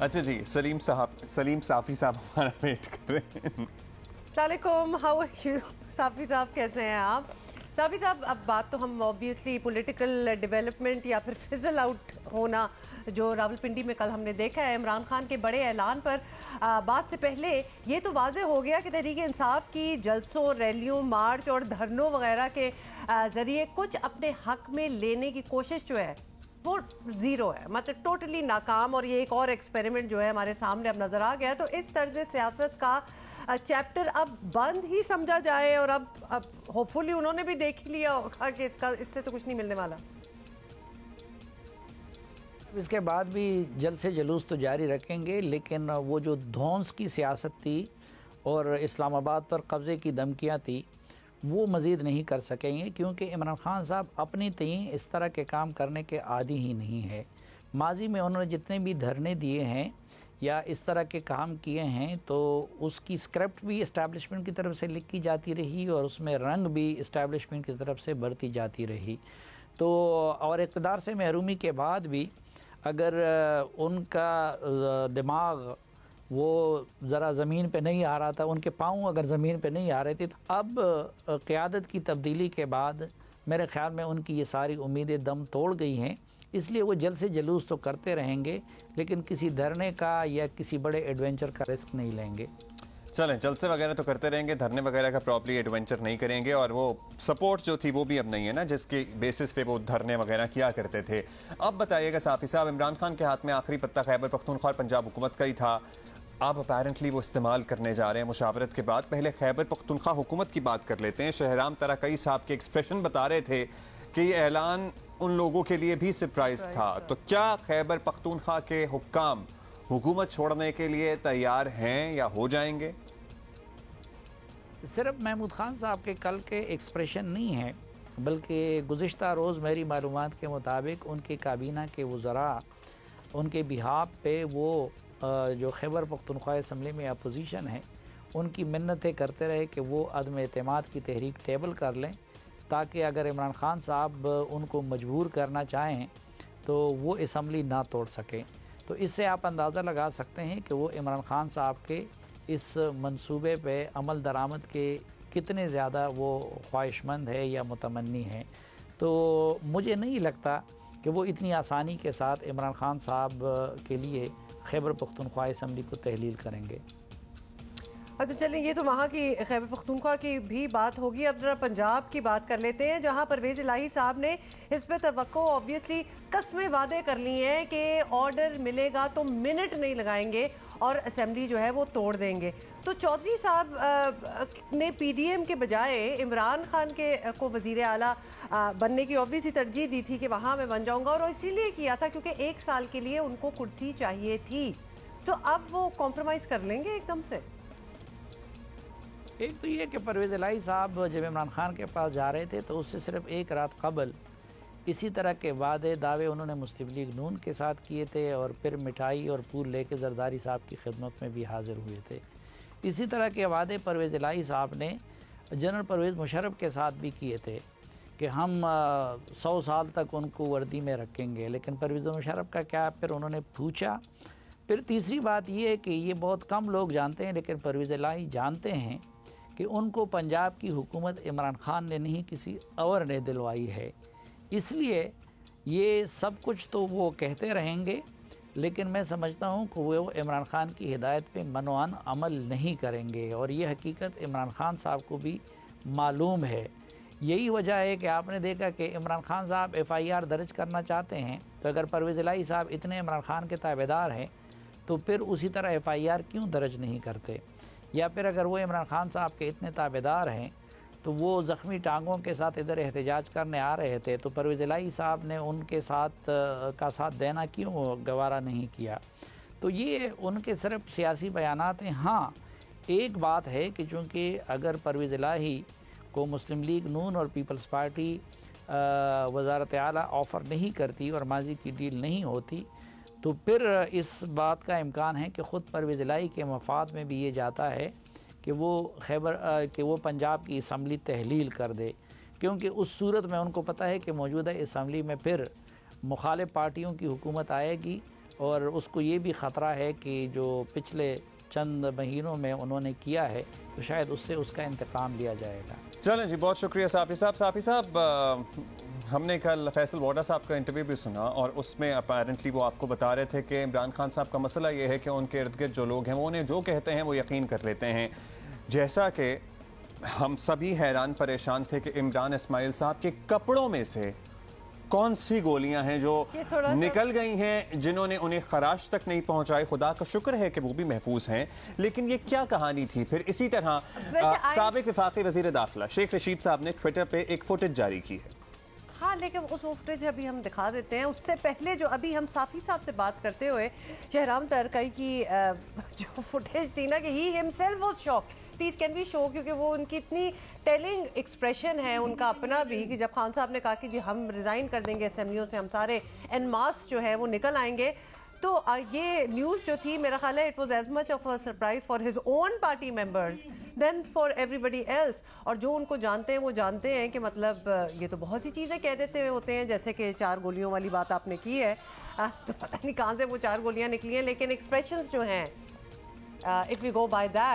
اچھا جی، سلیم صافی صاحب ہمارا ویٹ کر رہے ہیں. السلام علیکم، ہاؤ آر یو؟ صافی صاحب کیسے ہیں آپ؟ صافی صاحب اب بات تو ہم آبویسلی پولیٹیکل ڈیولپمنٹ یا پھر فزل آؤٹ ہونا جو راولپنڈی میں کل ہم نے دیکھا ہے عمران خان کے بڑے اعلان پر، بات سے پہلے یہ تو واضح ہو گیا کہ تحریک انصاف کی جلسوں، ریلیوں، مارچ اور دھرنوں وغیرہ کے ذریعے کچھ اپنے حق میں لینے کی کوشش جو ہے وہ زیرو ہے، مطلب ٹوٹلی ناکام، اور یہ ایک اور ایکسپیریمنٹ جو ہے ہمارے سامنے اب نظر آ گیا. تو اس طرز سیاست کا چیپٹر اب بند ہی سمجھا جائے، اور اب ہوپ فلی انہوں نے بھی دیکھ لیا ہوگا کہ اس سے تو کچھ نہیں ملنے والا. اس کے بعد بھی جلد سے جلوس تو جاری رکھیں گے، لیکن وہ جو دھونس کی سیاست تھی اور اسلام آباد پر قبضے کی دھمکیاں تھی وہ مزید نہیں کر سکیں گے، کیونکہ عمران خان صاحب اپنی تئیں اس طرح کے کام کرنے کے عادی ہی نہیں ہے. ماضی میں انہوں نے جتنے بھی دھرنے دیے ہیں یا اس طرح کے کام کیے ہیں تو اس کی اسکرپٹ بھی اسٹیبلشمنٹ کی طرف سے لکھی جاتی رہی اور اس میں رنگ بھی اسٹیبلشمنٹ کی طرف سے بھرتی جاتی رہی. تو اور اقتدار سے محرومی کے بعد بھی اگر ان کا دماغ وہ ذرا زمین پہ نہیں آ رہا تھا، ان کے پاؤں اگر زمین پہ نہیں آ رہے تھے، تو اب قیادت کی تبدیلی کے بعد میرے خیال میں ان کی یہ ساری امیدیں دم توڑ گئی ہیں. اس لیے وہ جلد سے جلوس تو کرتے رہیں گے، لیکن کسی دھرنے کا یا کسی بڑے ایڈونچر کا رسک نہیں لیں گے. چلیں، جلسے وغیرہ تو کرتے رہیں گے، دھرنے وغیرہ کا پراپرلی ایڈونچر نہیں کریں گے، اور وہ سپورٹ جو تھی وہ بھی اب نہیں ہے نا جس کی بیسس پہ وہ دھرنے وغیرہ کیا کرتے تھے. اب بتائیے گا صافی صاحب، عمران خان کے ہاتھ میں آخری پتہ خیبر پختونخوا اور پنجاب حکومت کا ہی تھا، اب اپیرنٹلی وہ استعمال کرنے جا رہے ہیں مشاورت کے بعد. پہلے خیبر پختونخوا حکومت کی بات کر لیتے ہیں. شہرام ترکئی صاحب کے ایکسپریشن بتا رہے تھے کہ یہ اعلان ان لوگوں کے لیے بھی سرپرائز تھا. تو کیا خیبر پختونخوا کے حکام حکومت چھوڑنے کے لیے تیار ہیں یا ہو جائیں گے؟ صرف محمود خان صاحب کے کل کے ایکسپریشن نہیں ہیں، بلکہ گزشتہ روز میری معلومات کے مطابق ان کے کابینہ کے وزراء ان کے بہاف پہ وہ جو خیبر پختونخوا اسمبلی میں اپوزیشن ہے ان کی منتیں کرتے رہے کہ وہ عدم اعتماد کی تحریک ٹیبل کر لیں، تاکہ اگر عمران خان صاحب ان کو مجبور کرنا چاہیں تو وہ اسمبلی نہ توڑ سکیں. تو اس سے آپ اندازہ لگا سکتے ہیں کہ وہ عمران خان صاحب کے اس منصوبے پہ عمل درآمد کے کتنے زیادہ وہ خواہش مند ہے یا متمنی ہیں. تو مجھے نہیں لگتا کہ وہ اتنی آسانی کے ساتھ عمران خان صاحب کے لیے خیبر پختونخوا اسمبلی کو تحلیل کریں گے. اچھا چلیں، یہ تو وہاں کی خیبر پختونخوا کی بھی بات ہوگی. اب ذرا پنجاب کی بات کر لیتے ہیں، جہاں پرویز الہی صاحب نے اس پہ توقع آبویسلی قسمیں وعدے کر لی ہیں کہ آرڈر ملے گا تو منٹ نہیں لگائیں گے اور اسمبلی جو ہے وہ توڑ دیں گے. تو چودھری صاحب نے پی ڈی ایم کے بجائے عمران خان کو وزیر اعلیٰ بننے کی آبویسلی ترجیح دی تھی کہ وہاں میں بن جاؤں گا، اور اسی لیے کیا تھا کیونکہ 1 سال کے لیے ان کو کرسی چاہیے تھی. تو اب وہ کمپرومائز کر لیں گے ایک دم سے؟ ایک تو یہ کہ پرویز الہی صاحب جب عمران خان کے پاس جا رہے تھے تو اس سے صرف 1 رات قبل اسی طرح کے وعدے دعوے انہوں نے مسلم لیگ نون کے ساتھ کیے تھے، اور پھر مٹھائی اور پھول لے کے زرداری صاحب کی خدمت میں بھی حاضر ہوئے تھے. اسی طرح کے وعدے پرویز الہی صاحب نے جنرل پرویز مشرف کے ساتھ بھی کیے تھے کہ ہم 100 سال تک ان کو وردی میں رکھیں گے، لیکن پرویز مشرف کا کیا پھر انہوں نے پوچھا. پھر تیسری بات یہ ہے کہ یہ بہت کم لوگ جانتے ہیں، لیکن پرویز الہی جانتے ہیں کہ ان کو پنجاب کی حکومت عمران خان نے نہیں کسی اور نے دلوائی ہے. اس لیے یہ سب کچھ تو وہ کہتے رہیں گے، لیکن میں سمجھتا ہوں کہ وہ عمران خان کی ہدایت پہ منوعاً عمل نہیں کریں گے، اور یہ حقیقت عمران خان صاحب کو بھی معلوم ہے. یہی وجہ ہے کہ آپ نے دیکھا کہ عمران خان صاحب FIR درج کرنا چاہتے ہیں، تو اگر پرویز الہی صاحب اتنے عمران خان کے تابعدار ہیں تو پھر اسی طرح FIR کیوں درج نہیں کرتے؟ یا پھر اگر وہ عمران خان صاحب کے اتنے تابعدار ہیں تو وہ زخمی ٹانگوں کے ساتھ ادھر احتجاج کرنے آ رہے تھے، تو پرویز الہی صاحب نے ان کے ساتھ دینا کیوں گوارا نہیں کیا؟ تو یہ ان کے صرف سیاسی بیانات ہیں. ہاں ایک بات ہے کہ چونکہ اگر پرویز الہی کو مسلم لیگ نون اور پیپلز پارٹی وزارت اعلیٰ آفر نہیں کرتی اور ماضی کی ڈیل نہیں ہوتی، تو پھر اس بات کا امکان ہے کہ خود پرویز الہی کے مفاد میں بھی یہ جاتا ہے کہ وہ پنجاب کی اسمبلی تحلیل کر دے، کیونکہ اس صورت میں ان کو پتہ ہے کہ موجودہ اسمبلی میں پھر مخالف پارٹیوں کی حکومت آئے گی اور اس کو یہ بھی خطرہ ہے کہ جو پچھلے چند مہینوں میں انہوں نے کیا ہے تو شاید اس سے اس کا انتقام لیا جائے گا۔ چلیں جی، بہت شکریہ صافی صاحب۔ صافی صاحب، ہم نے کل فیصل ووڈا صاحب کا انٹرویو بھی سنا اور اس میں اپیرنٹلی وہ آپ کو بتا رہے تھے کہ عمران خان صاحب کا مسئلہ یہ ہے کہ ان کے ارد گرد جو لوگ ہیں وہ انہیں جو کہتے ہیں وہ یقین کر لیتے ہیں، جیسا کہ ہم سبھی حیران پریشان تھے کہ عمران اسماعیل صاحب کے کپڑوں میں سے کون سی گولیاں ہیں جو نکل گئی ہیں جنہوں نے انہیں خراش تک نہیں پہنچائی۔ خدا کا شکر ہے کہ وہ بھی محفوظ ہیں، لیکن یہ کیا کہانی تھی؟ پھر اسی طرح سابق وفاقی وزیر داخلہ شیخ رشید صاحب نے ٹویٹر پہ ایک فوٹیج جاری کی ہے۔ ہاں، لیکن اس فوٹیج ابھی ہم دکھا دیتے ہیں۔ اس سے پہلے جو ابھی ہم صافی صاحب سے بات کرتے ہوئے شہرام ترکائی کی جو فوٹیج تھی نا کہ ہی himself was shocked. Please can we show, کیونکہ وہ ان کی اتنی ٹیلنگ ایکسپریشن ہے ان کا اپنا بھی، کہ جب خان صاحب نے کہا کہ جی ہم ریزائن کر دیں گے اسمبلیوں سے، ہم سارے ان ماس جو ہے وہ نکل آئیں گے، تو یہ نیوز جو تھی میرا خیال ہے it was as much of a surprise for his own party members then for everybody else. اور جو ان کو جانتے ہیں وہ جانتے ہیں کہ مطلب یہ تو بہت ہی چیزیں کہہ دیتے ہوتے ہیں، جیسے کہ 4 گولیوں والی بات آپ نے کی ہے، تو پتہ نہیں کہاں سے وہ 4 گولیاں نکلی ہیں، لیکن ایکسپریشنز جو ہیں if we go by that